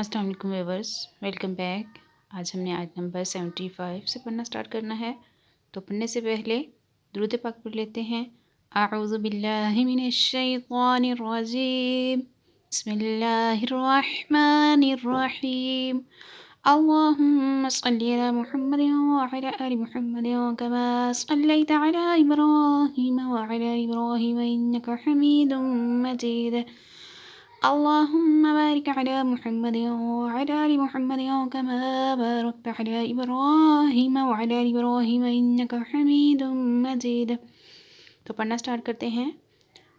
अस्सलाम वालेकुम viewers, welcome back. आज हमने आयत नंबर 75 से पढ़ना स्टार्ट करना है। तो पढ़ने से पहले दुरूद पाक पढ़ लेते हैं। अऊज़ु बिल्लाहि मिनश शैतानिर रजीम, बिस्मिल्लाहिर रहमानिर रहीम। अल्लाहुम्मा सल्लि अला मुहम्मदिन व अला आलि मुहम्मदिन कमा सल्लैता अला इब्राहीम व अला इब्राहीम इन्नका हमीदुम मजीद। अल्लाहुम्मा बारिक अला मुहम्मदिन व अला आलि मुहम्मदिन कमा बारकता अला इब्राहीम व अला आलि इब्राहीम इन्नका हमीदुम मजीद। तो पढ़ना स्टार्ट करते हैं।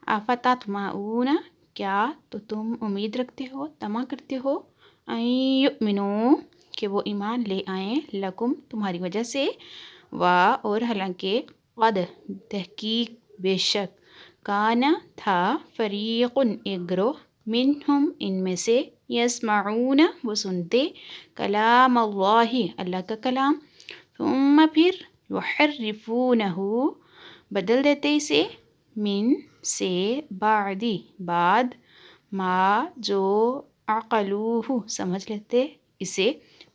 अफ़ततमऊना, क्या तो तुम उम्मीद रखते हो, तमा करते हो, अन युमिनू कि वो ईमान ले आएँ, लकुम तुम्हारी वजह से, वा और हालांकि, क़द तहकीक बेशक, काना था, फ़रीक़ुन एक ग्रोह, मिनहुम इनमें से, यस्मऊना वो सुनते, कलाम अल्लाहि अल्लाह का कलाम, थुम्मा फिर, युहर्रिफूनहु बदल देते इसे, मिन से, बादी बाद, मा जो, अक़लूहु समझ लेते इसे,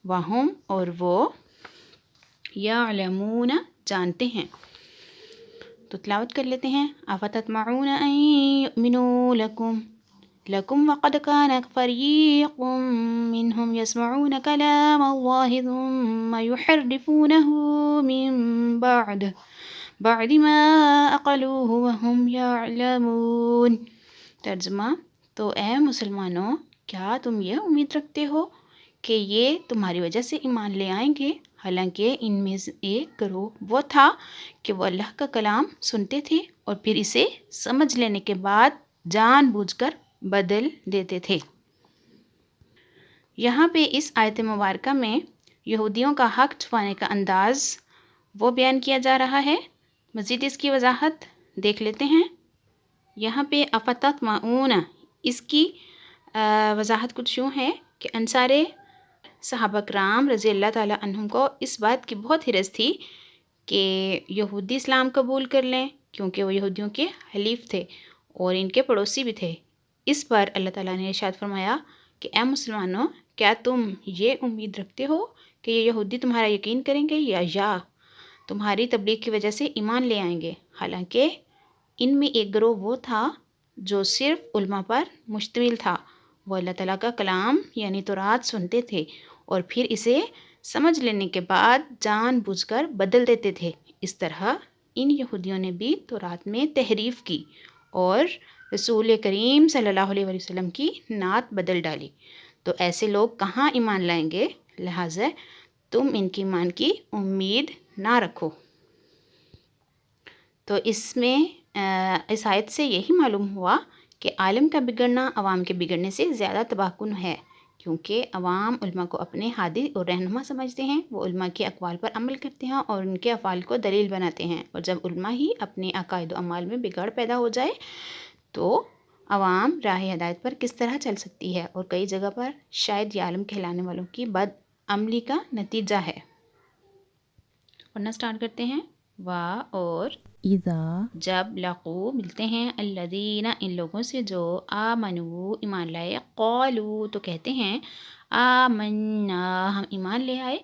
वहुम और वो, यअलमूना जानते हैं। तो तिलावत कर लेते हैं। अफ़ततमऊना अन युमिनू लकुम लकुम वक़द कान फ़रीक़ुम मिनहुम यस्मऊना कलाम अल्लाहि थुम्मा युहर्रिफूनहु मिन बाद मा अक़लूहु वहुम यअलमून। तर्जुमा, तो ए मुसलमानों, क्या तुम ये उम्मीद रखते हो कि ये तुम्हारी वजह से ईमान ले आएंगे, हालांकि इनमें से एक ग्रोह वो था कि वो अल्लाह का कलाम सुनते थे और फिर इसे समझ लेने के बाद जानबूझकर बदल देते थे। यहाँ पे इस आयत मुबारका में यहूदियों का हक छुपाने का अंदाज़ वो बयान किया जा रहा है। मज़ीद इसकी वजाहत देख लेते हैं। यहाँ पे अफ़ततमऊना, इसकी वजाहत कुछ यूँ है कि अंसारे सहाबा कराम रज़ी अल्लाह ताला अन्हुम को इस बात की बहुत हिरस थी कि यहूदी इस्लाम कबूल कर लें, क्योंकि वो यहूदियों के हलीफ थे और इनके पड़ोसी भी थे। इस पर अल्लाह ताला ने इरशाद फरमाया कि ए मुसलमानों, क्या तुम ये उम्मीद रखते हो कि ये यहूदी तुम्हारा यकीन करेंगे या तुम्हारी तबलीग की वजह से ईमान ले आएंगे, हालांकि इनमें एक ग्रोह वो था जो सिर्फ़ उल्मा पर मुश्तमिल था। वो अल्लाह ताला का कलाम यानी तौरात सुनते थे और फिर इसे समझ लेने के बाद जानबूझकर बदल देते थे। इस तरह इन यहूदियों ने भी तौरात में तहरीफ़ की और रसूल करीम सल्लल्लाहु अलैहि वसल्लम की नात बदल डाली। तो ऐसे लोग कहाँ ईमान लाएंगे, लिहाजा तुम इनकी ईमान की उम्मीद ना रखो। तो इसमें इस आयत से यही मालूम हुआ कि आलिम का बिगड़ना अवाम के बिगड़ने से ज़्यादा तबाहकुन है, क्योंकि अवाम उल्मा को अपने हादी और रहनुमा समझते हैं। वो उल्मा के अक़वाल पर अमल करते हैं और उनके अफ़ाल को दलील बनाते हैं, और जब उल्मा ही अपने अक़ायद व अमाल में बिगाड़ पैदा हो जाए तो अवाम राह हिदायत पर किस तरह चल सकती है, और कई जगह पर शायद ये आलिम कहलाने वालों की बद अमली का नतीजा है। पढ़ना स्टार्ट करते हैं। वाह और इज़ा जब लक़ू मिलते हैं, अल्लज़ीना इन लोगों से जो आमनू ईमान लाए, क़ालू तो कहते हैं, आमन्ना हम ईमान ले आए,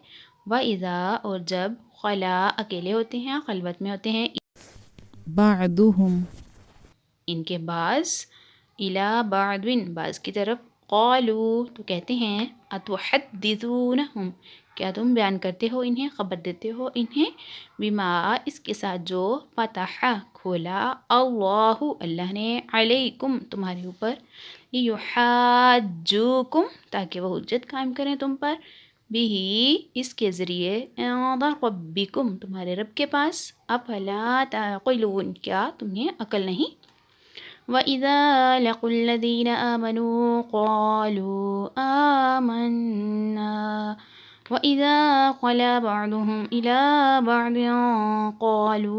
व इज़ा और जब ख़ला अकेले होते हैं, खलवत में होते हैं, बादुहुम इनके बाज़, इला बादिन बाज़ की तरफ, क़ालू तो कहते हैं, अतुहद्दिसूनहुम क्या तुम बयान करते हो इन्हें, ख़बर देते हो इन्हें, बिमा इसके साथ जो फ़तह खोला, अल्लाहु अल्लाह ने, अलैकुम तुम्हारे ऊपर, युहाज्जुकुम ताकि वह हुज्जत कायम करें तुम पर, बिही इसके ज़रिए, इंदा रब्बिकुम तुम्हारे रब के पास, अफला ताक़िलून क्या तुम्हें अकल नहीं। वइज़ा लक़ुल्लज़ीन आमनू क़ालू आमन्ना वइज़ा ख़ला बअदुहुम इला बअदिन क़ालू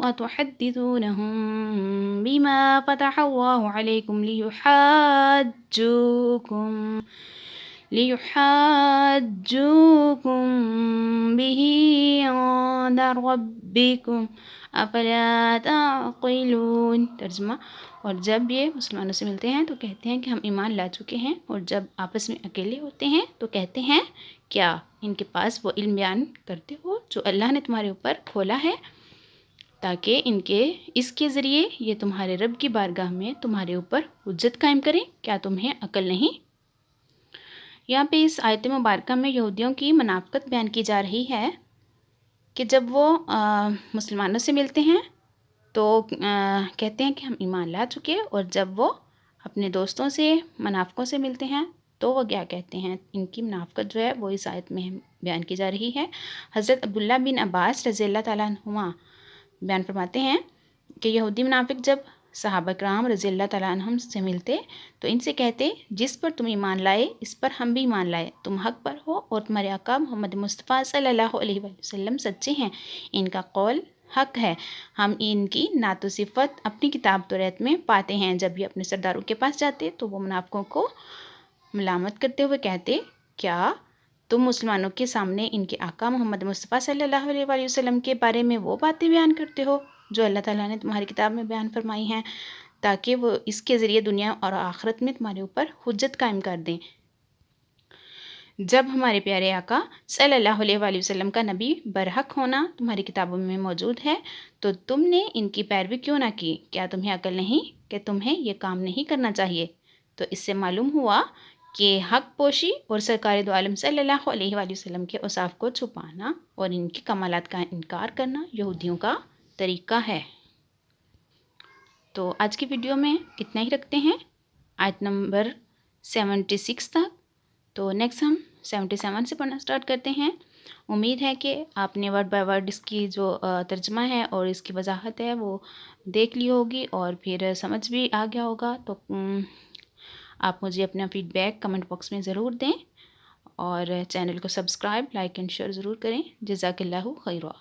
अतुहद्दिसूनहुम बिमा फ़तह अल्लाहु अलैकुम लियुहाज्जूकुम لِيُحَاجُّوكُم بِهِ عِندَ رَبِّكُمْ أَفَلَا تَعْقِلُونَ۔ ترجمہ: اور جب یہ مسلمانوں سے ملتے ہیں تو کہتے ہیں کہ ہم ایمان لا چکے ہیں، اور جب آپس میں اکیلے ہوتے ہیں تو کہتے ہیں کیا ان کے پاس وہ علم بیان کرتے ہو جو اللہ نے تمہارے اوپر کھولا ہے، تاکہ اس کے ذریعے یہ تمہارے رب کی بارگاہ میں تمہارے اوپر حجت قائم کریں، کیا تمہیں عقل نہیں؟ یہاں پہ اس آیت مبارکہ میں یہودیوں کی منافقت بیان کی جا رہی ہے کہ جب وہ مسلمانوں سے ملتے ہیں تو کہتے ہیں کہ ہم ایمان لا چکے، اور جب وہ اپنے دوستوں سے منافقوں سے ملتے ہیں تو وہ کیا کہتے ہیں؟ ان کی منافقت جو ہے وہ اس آیت میں بیان کی جا رہی ہے۔ حضرت عبداللہ بن عباس رضی اللہ تعالیٰ عنہما بیان فرماتے ہیں کہ یہودی منافق جب صحابہ کرام رضی اللہ تعالیٰ عنہم سے ملتے تو ان سے کہتے جس پر تم ایمان لائے اس پر ہم بھی ایمان لائے، تم حق پر ہو اور تمہارے آقا محمد مصطفیٰ صلی اللہ علیہ وسلم سچے ہیں، ان کا قول حق ہے، ہم ان کی نعت و صفت اپنی کتاب توریت میں پاتے ہیں۔ جب یہ اپنے سرداروں کے پاس جاتے تو وہ منافقوں کو ملامت کرتے ہوئے کہتے کیا تم مسلمانوں کے سامنے ان کے آقا محمد مصطفیٰ صلی اللہ علیہ وآلہ وسلم کے بارے میں وہ باتیں بیان کرتے ہو جو اللہ تعالیٰ نے تمہاری کتاب میں بیان فرمائی ہیں، تاکہ وہ اس کے ذریعے دنیا اور آخرت میں تمہارے اوپر حجت قائم کر دیں۔ جب ہمارے پیارے آقا صلی اللہ علیہ وآلہ وسلم کا نبی برحق ہونا تمہاری کتابوں میں موجود ہے تو تم نے ان کی پیروی کیوں نہ کی؟ کیا تمہیں عقل نہیں کہ تمہیں یہ کام نہیں کرنا چاہیے؟ تو اس سے معلوم ہوا کہ حق پوشی اور سرکار دو عالم صلی اللہ علیہ وآلہ وسلم کے اوصاف کو چھپانا اور ان کی کمالات کا انکار کرنا یہودیوں کا طریقہ ہے۔ تو آج کی ویڈیو میں اتنا ہی رکھتے ہیں، آیت نمبر 76 تک۔ تو نیکسٹ ہم 77 سے پڑھنا سٹارٹ کرتے ہیں۔ امید ہے کہ آپ نے ورڈ بائی ورڈ اس کی جو ترجمہ ہے اور اس کی وضاحت ہے وہ دیکھ لی ہوگی اور پھر سمجھ بھی آ گیا ہوگا۔ تو آپ مجھے اپنا فیڈ بیک کمنٹ باکس میں ضرور دیں اور چینل کو سبسکرائب، لائک اینڈ شیئر ضرور کریں۔ جزاک اللہ خیرہ۔